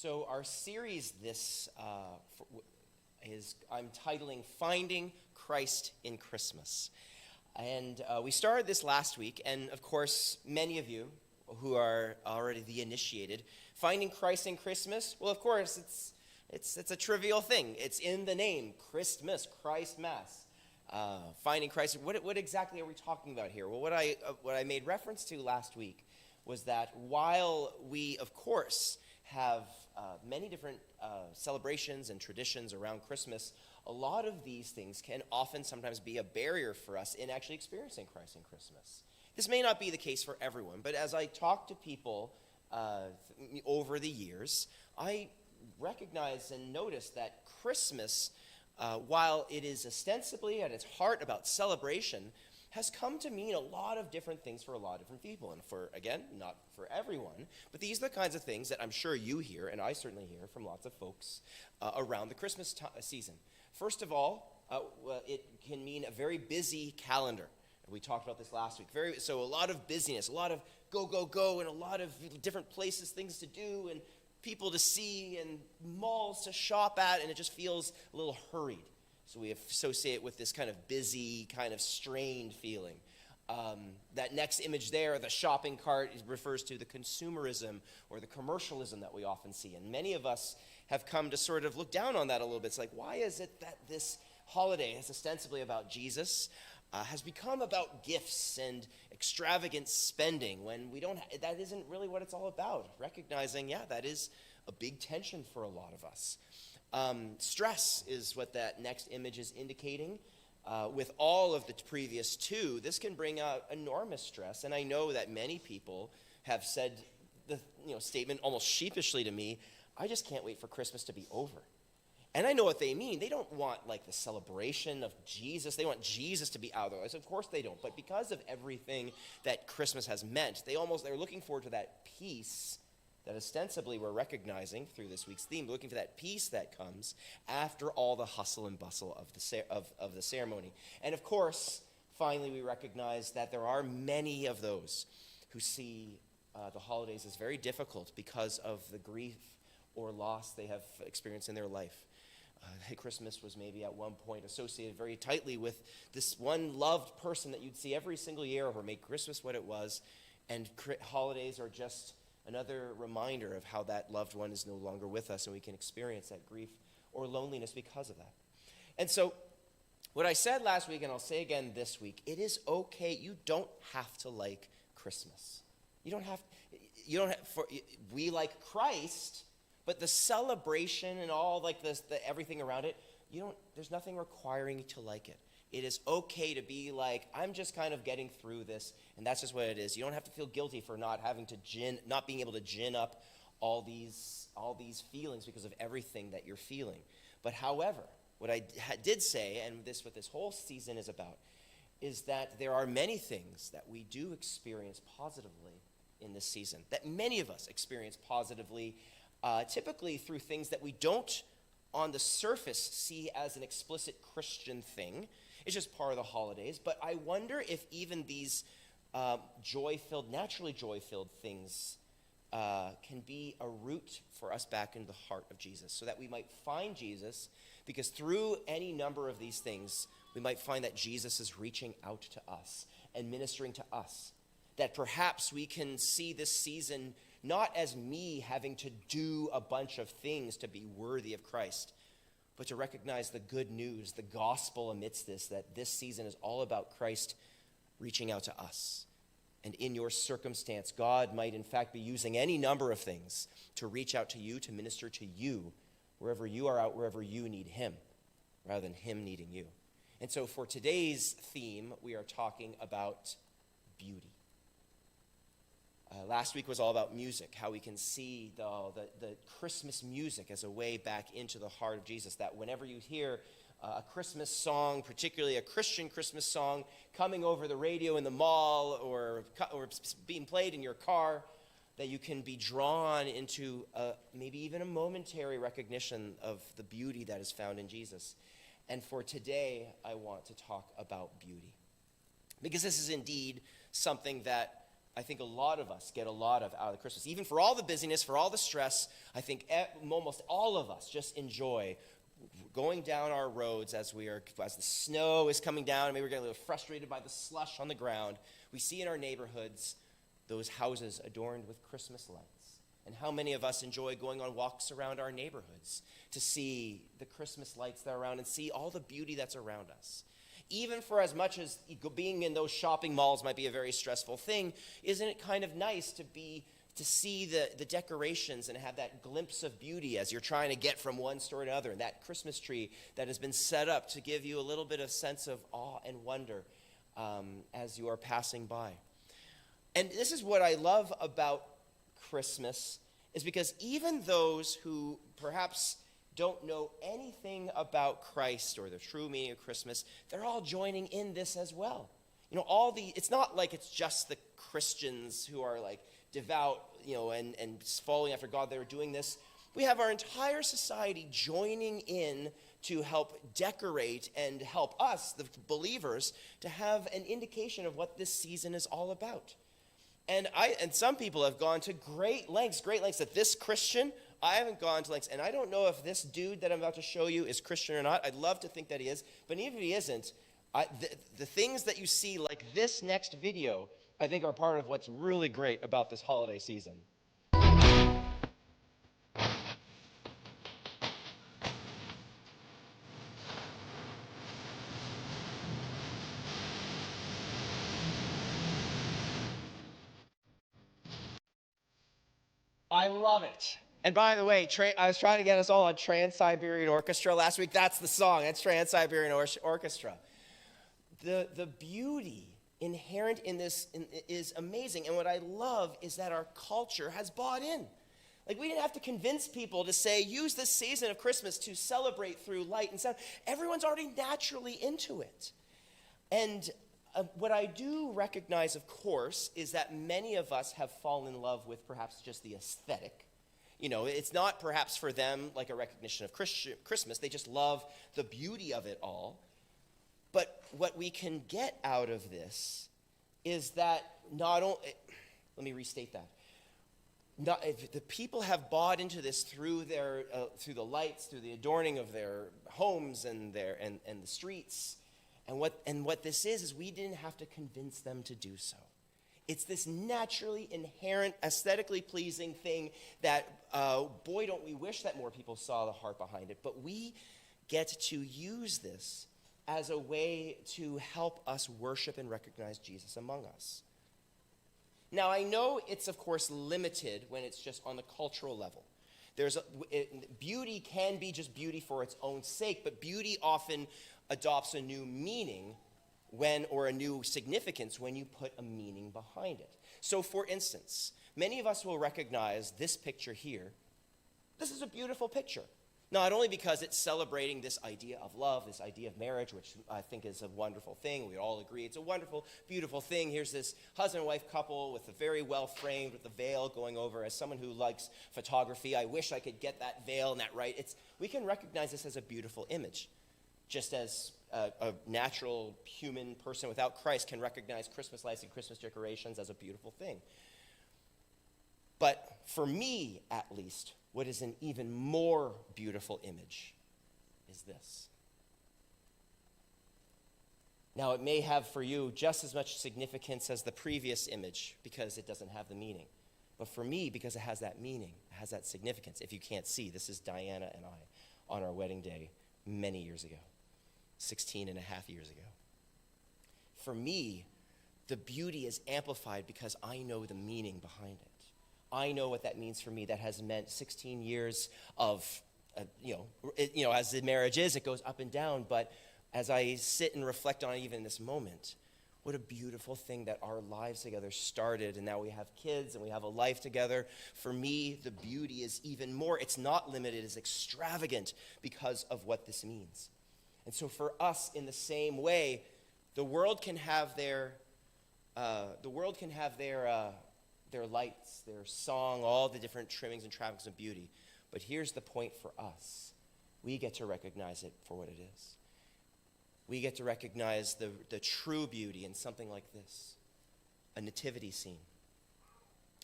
So our series I'm titling Finding Christ in Christmas. And we started this last week, and of course, many of you who are already the initiated, finding Christ in Christmas, well, of course, it's a trivial thing. It's in the name, Christmas, Christ Mass. Finding Christ, what exactly are we talking about here? Well, what I made reference to last week was that while we, of course, have many different celebrations and traditions around Christmas, a lot of these things can sometimes be a barrier for us in actually experiencing Christ in Christmas. This may not be the case for everyone, but as I talk to people over the years, I recognize and notice that Christmas, while it is ostensibly at its heart about celebration, has come to mean a lot of different things for a lot of different people. And not for everyone, but these are the kinds of things that I'm sure you hear, and I certainly hear from lots of folks around the Christmas season. First of all, it can mean a very busy calendar. We talked about this last week. So a lot of busyness, a lot of go, go, go, and a lot of different places, things to do, and people to see, and malls to shop at, and it just feels a little hurried. So we associate it with this kind of busy, kind of strained feeling. That next image there, the shopping cart, refers to the consumerism or the commercialism that we often see. And many of us have come to sort of look down on that a little bit. It's like, why is it that this holiday is ostensibly about Jesus, has become about gifts and extravagant spending when that isn't really what it's all about? Recognizing, that is a big tension for a lot of us. Stress is what that next image is indicating. With all of the previous two, this can bring out enormous stress. And I know that many people have said the statement almost sheepishly to me, I just can't wait for Christmas to be over. And I know what they mean. They don't want the celebration of Jesus. They want Jesus to be out of their lives. Of course they don't. But because of everything that Christmas has meant, they're looking forward to that peace that ostensibly we're recognizing through this week's theme, looking for that peace that comes after all the hustle and bustle of the ceremony. And of course, finally, we recognize that there are many of those who see the holidays as very difficult because of the grief or loss they have experienced in their life. Christmas was maybe at one point associated very tightly with this one loved person that you'd see every single year or make Christmas what it was, and holidays are just another reminder of how that loved one is no longer with us, and we can experience that grief or loneliness because of that. And so what I said last week, and I'll say again this week, it is okay. You don't have to like Christmas. We like Christ, but the celebration and all the everything around it, there's nothing requiring you to like it. It is okay to be like, I'm just kind of getting through this, and that's just what it is. You don't have to feel guilty for not being able to gin up all these feelings because of everything that you're feeling. But however, what I did say, and what this whole season is about, is that there are many things that we do experience positively in this season, that many of us experience positively, typically through things that we don't on the surface see as an explicit Christian thing. It's just part of the holidays. But I wonder if even these naturally joy-filled things can be a route for us back into the heart of Jesus, so that we might find Jesus, because through any number of these things, we might find that Jesus is reaching out to us and ministering to us. That perhaps we can see this season not as me having to do a bunch of things to be worthy of Christ, but to recognize the good news, the gospel amidst this, that this season is all about Christ reaching out to us. And in your circumstance, God might in fact be using any number of things to reach out to you, to minister to you, wherever you are out, wherever you need him, rather than him needing you. And so for today's theme, we are talking about beauty. Last week was all about music, how we can see the Christmas music as a way back into the heart of Jesus, that whenever you hear a Christmas song, particularly a Christian Christmas song, coming over the radio in the mall or being played in your car, that you can be drawn into maybe even a momentary recognition of the beauty that is found in Jesus. And for today, I want to talk about beauty, because this is indeed something that I think a lot of us get a lot of out of Christmas. Even for all the busyness, for all the stress, I think almost all of us just enjoy going down our roads as the snow is coming down, and maybe we're getting a little frustrated by the slush on the ground. We see in our neighborhoods those houses adorned with Christmas lights. And how many of us enjoy going on walks around our neighborhoods to see the Christmas lights that are around and see all the beauty that's around us. Even for as much as being in those shopping malls might be a very stressful thing, isn't it kind of nice to see the decorations and have that glimpse of beauty as you're trying to get from one store to another, and that Christmas tree that has been set up to give you a little bit of sense of awe and wonder as you are passing by. And this is what I love about Christmas, is because even those who perhaps don't know anything about Christ or the true meaning of Christmas, they're all joining in this as well. You know, it's not like it's just the Christians who are like devout, you know, and following after God that are doing this. We have our entire society joining in to help decorate and help us, the believers, to have an indication of what this season is all about. And some people have gone to great lengths that this Christian, I haven't gone to lengths. And I don't know if this dude that I'm about to show you is Christian or not. I'd love to think that he is. But even if he isn't, the things that you see, like this next video, I think are part of what's really great about this holiday season. I love it. And by the way, I was trying to get us all on Trans-Siberian Orchestra last week. That's the song. That's Trans-Siberian Orchestra. The beauty inherent in this is amazing. And what I love is that our culture has bought in. Like, we didn't have to convince people to say, use this season of Christmas to celebrate through light and sound. Everyone's already naturally into it. And what I do recognize, of course, is that many of us have fallen in love with perhaps just the aesthetic. You know, it's not perhaps for them like a recognition of Christmas. They just love the beauty of it all. But what we can get out of this is that not only, let me restate that. If the people have bought into this through the lights, through the adorning of their homes and the streets. And what this is we didn't have to convince them to do so. It's this naturally inherent, aesthetically pleasing thing that, boy, don't we wish that more people saw the heart behind it. But we get to use this as a way to help us worship and recognize Jesus among us. Now, I know it's, of course, limited when it's just on the cultural level. Beauty can be just beauty for its own sake, but beauty often adopts a new meaning or a new significance when you put a meaning behind it. So, for instance, many of us will recognize this picture here. This is a beautiful picture. Not only because it's celebrating this idea of love, this idea of marriage, which I think is a wonderful thing. We all agree it's a wonderful, beautiful thing. Here's this husband and wife couple with a very well framed, with the veil going over. As someone who likes photography, I wish I could get that veil and that right. We can recognize this as a beautiful image, just as a natural human person without Christ can recognize Christmas lights and Christmas decorations as a beautiful thing. But for me, at least, what is an even more beautiful image is this. Now, it may have for you just as much significance as the previous image because it doesn't have the meaning. But for me, because it has that meaning, it has that significance. If you can't see, this is Diana and I on our wedding day many years ago, 16 and a half years ago. For me, the beauty is amplified because I know the meaning behind it. I know what that means for me. That has meant 16 years of, as the marriage is, it goes up and down. But as I sit and reflect on it even in this moment, what a beautiful thing that our lives together started. And now we have kids and we have a life together. For me, the beauty is even more. It's not limited. It's extravagant because of what this means. And so for us, in the same way, the world can have their lights, their song, all the different trimmings and trappings of beauty. But here's the point for us. We get to recognize it for what it is. We get to recognize the true beauty in something like this, a nativity scene,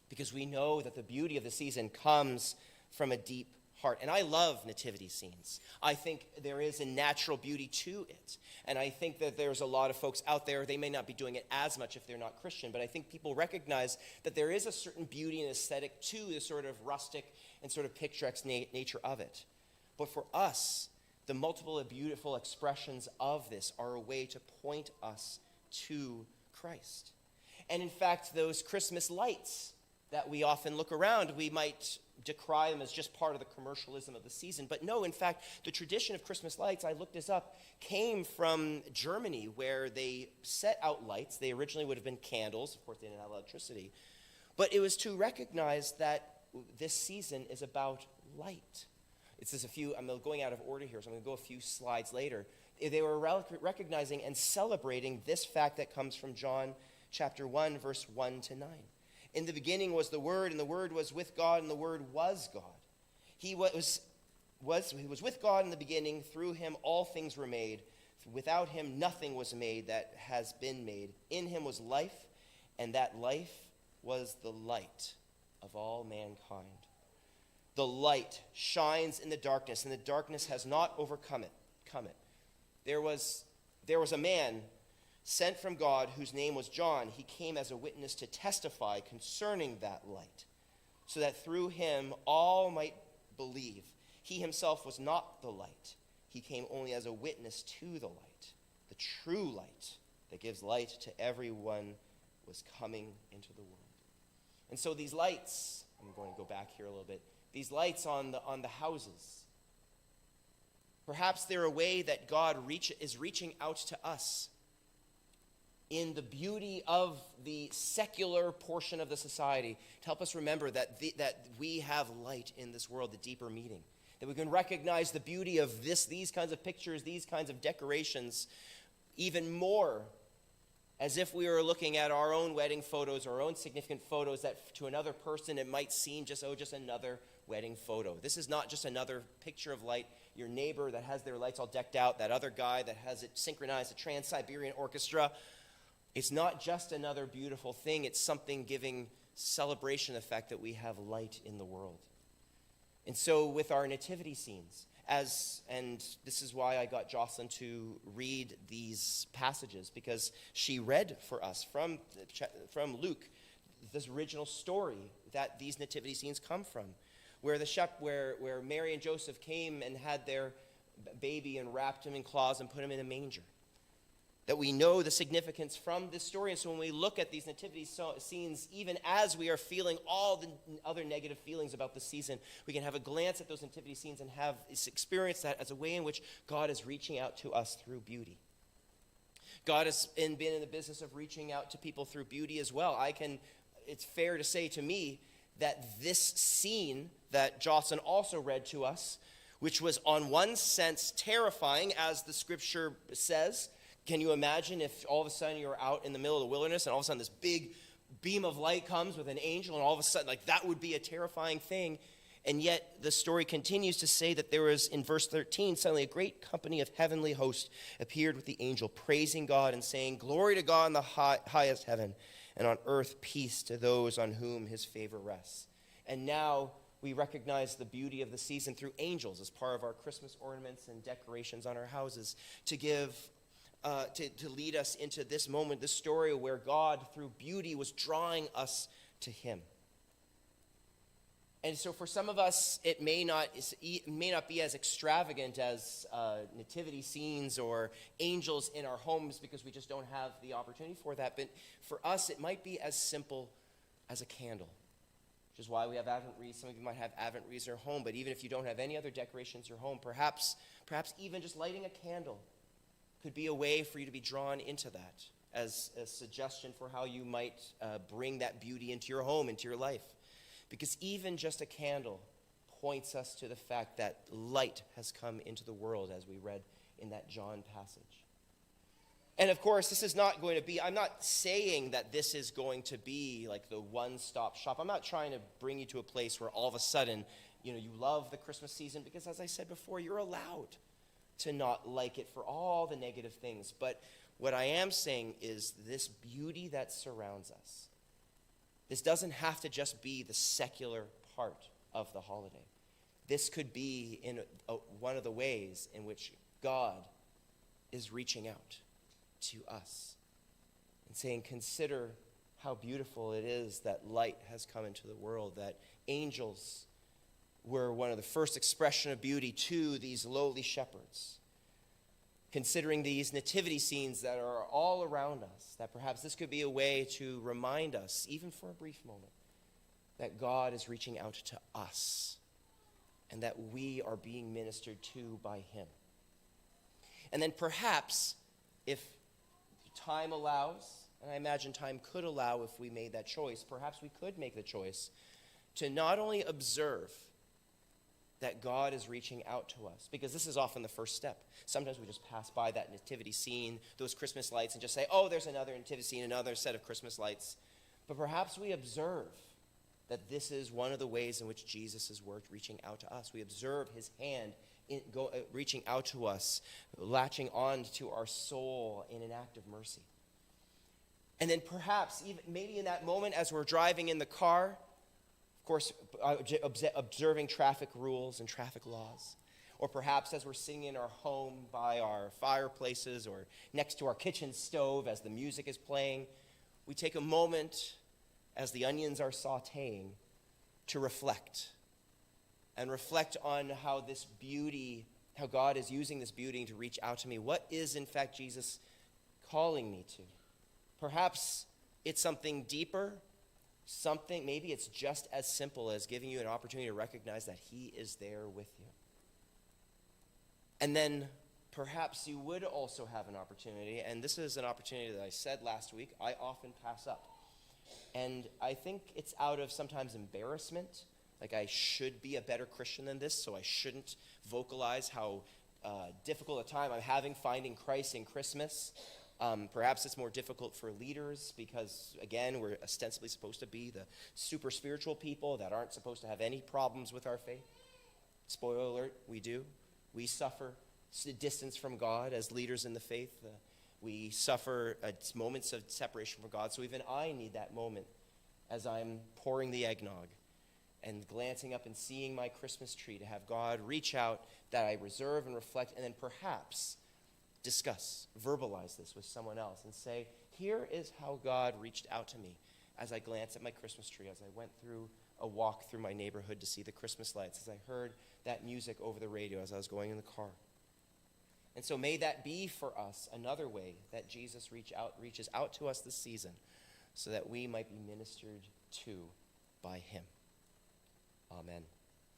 because we know that the beauty of the season comes from a deep heart. And I love nativity scenes. I think there is a natural beauty to it. And I think that there's a lot of folks out there, they may not be doing it as much if they're not Christian, but I think people recognize that there is a certain beauty and aesthetic to the sort of rustic and sort of picturesque nature of it. But for us, the multiple and beautiful expressions of this are a way to point us to Christ. And in fact, those Christmas lights that we often look around, we might decry them as just part of the commercialism of the season. But no, in fact, the tradition of Christmas lights, I looked this up, came from Germany, where they set out lights. They originally would have been candles. Of course, they didn't have electricity. But it was to recognize that this season is about light. It's just I'm going out of order here, so I'm going to go a few slides later. They were recognizing and celebrating this fact that comes from John chapter 1, verse 1 to 9. In the beginning was the Word, and the Word was with God, and the Word was God. He was with God in the beginning. Through him all things were made. Without him nothing was made that has been made. In him was life, and that life was the light of all mankind. The light shines in the darkness, and the darkness has not overcome it. There was a man sent from God, whose name was John. He came as a witness to testify concerning that light, so that through him all might believe. He himself was not the light. He came only as a witness to the light. The true light that gives light to everyone was coming into the world. And so these lights, I'm going to go back here a little bit, these lights on the houses, perhaps they're a way that God is reaching out to us in the beauty of the secular portion of the society, to help us remember that we have light in this world, the deeper meaning. That we can recognize the beauty of these kinds of pictures, these kinds of decorations, even more as if we were looking at our own wedding photos, our own significant photos, that to another person it might seem just another wedding photo. This is not just another picture of light. Your neighbor that has their lights all decked out, that other guy that has it synchronized, the Trans-Siberian Orchestra. It's not just another beautiful thing. It's something giving celebration of the fact that we have light in the world. And so with our nativity scenes, and this is why I got Jocelyn to read these passages, because she read for us from Luke this original story that these nativity scenes come from, where where Mary and Joseph came and had their baby and wrapped him in cloths and put him in a manger. That we know the significance from this story. And so when we look at these nativity scenes, even as we are feeling all the other negative feelings about the season, we can have a glance at those nativity scenes and experience that as a way in which God is reaching out to us through beauty. God has been in the business of reaching out to people through beauty as well. It's fair to say to me that this scene that Jocelyn also read to us, which was on one sense terrifying, as the scripture says. Can you imagine if all of a sudden you're out in the middle of the wilderness and all of a sudden this big beam of light comes with an angel, and all of a sudden, that would be a terrifying thing. And yet the story continues to say that there was, in verse 13, suddenly a great company of heavenly hosts appeared with the angel, praising God and saying, "Glory to God in the highest heaven, and on earth peace to those on whom his favor rests." And now we recognize the beauty of the season through angels as part of our Christmas ornaments and decorations on our houses, to lead us into this moment, this story where God, through beauty, was drawing us to him. And so for some of us, it may not be as extravagant as nativity scenes or angels in our homes, because we just don't have the opportunity for that. But for us, it might be as simple as a candle, which is why we have Advent wreaths. Some of you might have Advent wreaths in your home, but even if you don't have any other decorations in your home, perhaps even just lighting a candle could be a way for you to be drawn into that, as a suggestion for how you might bring that beauty into your home, into your life. Because even just a candle points us to the fact that light has come into the world, as we read in that John passage. And of course, this is not going to be, I'm not saying that this is going to be like the one-stop shop. I'm not trying to bring you to a place where all of a sudden, you love the Christmas season, because as I said before, you're allowed to not like it for all the negative things. But what I am saying is this beauty that surrounds us, This doesn't have to just be the secular part of the holiday. This could be in one of the ways in which God is reaching out to us and saying, consider how beautiful it is that light has come into the world, that angels were one of the first expression of beauty to these lowly shepherds. Considering these nativity scenes that are all around us, that perhaps this could be a way to remind us, even for a brief moment, that God is reaching out to us and that we are being ministered to by him. And then perhaps, if time allows, and I imagine time could allow if we made that choice, perhaps we could make the choice to not only observe that God is reaching out to us, because this is often the first step. Sometimes we just pass by that nativity scene, those Christmas lights, and just say, oh, there's another nativity scene, another set of Christmas lights. But perhaps we observe that this is one of the ways in which Jesus is reaching out to us. We observe his hand reaching out to us, latching on to our soul in an act of mercy. And then perhaps, even maybe in that moment as we're driving in the car, of course, observing traffic rules and traffic laws. Or perhaps as we're sitting in our home by our fireplaces or next to our kitchen stove as the music is playing, we take a moment as the onions are sautéing to reflect. And reflect on how this beauty, how God is using this beauty to reach out to me. What is, in fact, Jesus calling me to? Perhaps it's something deeper. Maybe it's just as simple as giving you an opportunity to recognize that he is there with you. And then perhaps you would also have an opportunity, and this is an opportunity that I said last week, I often pass up. And I think it's out of sometimes embarrassment, like I should be a better Christian than this, so I shouldn't vocalize how difficult a time I'm having finding Christ in Christmas. Perhaps it's more difficult for leaders because, again, we're ostensibly supposed to be the super spiritual people that aren't supposed to have any problems with our faith. Spoiler alert, we do. We suffer distance from God as leaders in the faith. We suffer moments of separation from God. So even I need that moment as I'm pouring the eggnog and glancing up and seeing my Christmas tree to have God reach out, that I reserve and reflect, and then perhaps discuss, verbalize this with someone else and say, here is how God reached out to me as I glanced at my Christmas tree, as I went through a walk through my neighborhood to see the Christmas lights, as I heard that music over the radio as I was going in the car. And so may that be for us another way that Jesus reaches out to us this season so that we might be ministered to by him. Amen.